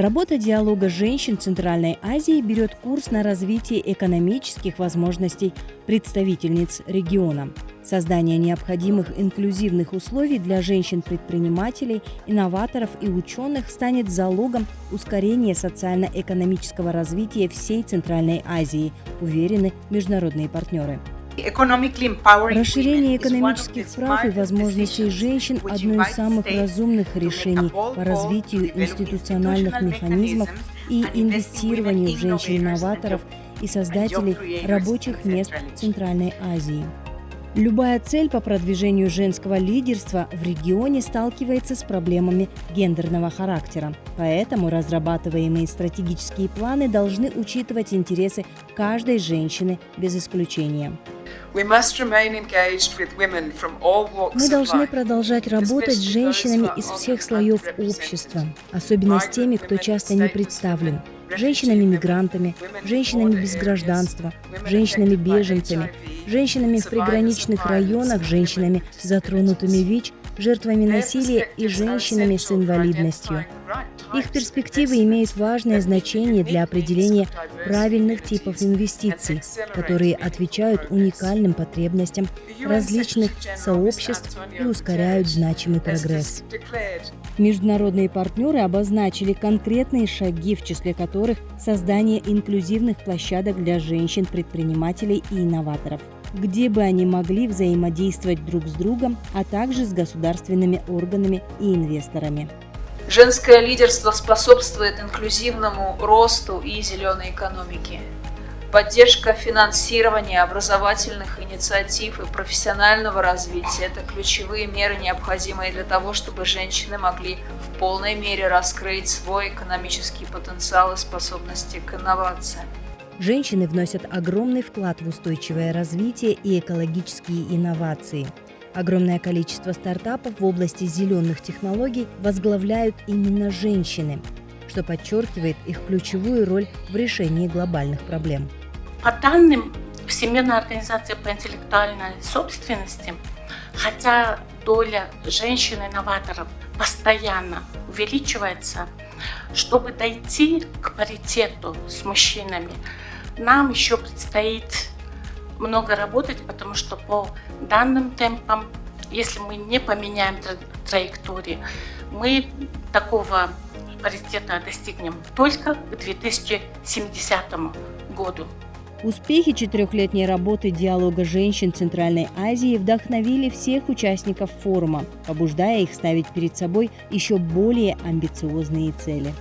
Работа диалога женщин Центральной Азии берет курс на развитие экономических возможностей представительниц региона. Создание необходимых инклюзивных условий для женщин-предпринимателей, инноваторов и ученых станет залогом ускорения социально-экономического развития всей Центральной Азии, уверены международные партнеры. Расширение экономических прав и возможностей женщин – одно из самых разумных решений по развитию институциональных механизмов и инвестированию в женщин-инноваторов и создателей рабочих мест Центральной Азии. Любая цель по продвижению женского лидерства в регионе сталкивается с проблемами гендерного характера. Поэтому разрабатываемые стратегические планы должны учитывать интересы каждой женщины без исключения. Мы должны продолжать работать с женщинами из всех слоев общества, особенно с теми, кто часто не представлен. Женщинами-мигрантами, женщинами без гражданства, женщинами-беженцами, женщинами в приграничных районах, женщинами, затронутыми ВИЧ, жертвами насилия и женщинами с инвалидностью. Их перспективы имеют важное значение для определения правильных типов инвестиций, которые отвечают уникальным потребностям различных сообществ и ускоряют значимый прогресс. Международные партнеры обозначили конкретные шаги, в числе которых создание инклюзивных площадок для женщин-предпринимателей и инноваторов, где бы они могли взаимодействовать друг с другом, а также с государственными органами и инвесторами. Женское лидерство способствует инклюзивному росту и зеленой экономике. Поддержка финансирования образовательных инициатив и профессионального развития – это ключевые меры, необходимые для того, чтобы женщины могли в полной мере раскрыть свой экономический потенциал и способности к инновациям. Женщины вносят огромный вклад в устойчивое развитие и экологические инновации. Огромное количество стартапов в области зеленых технологий возглавляют именно женщины, что подчеркивает их ключевую роль в решении глобальных проблем. По данным Всемирной организации по интеллектуальной собственности, хотя доля женщин-инноваторов постоянно увеличивается, чтобы дойти к паритету с мужчинами, нам еще предстоит много работать, потому что по данным темпам, если мы не поменяем траекторию, мы такого паритета достигнем только к 2070 году. Успехи четырехлетней работы диалога женщин Центральной Азии вдохновили всех участников форума, побуждая их ставить перед собой еще более амбициозные цели.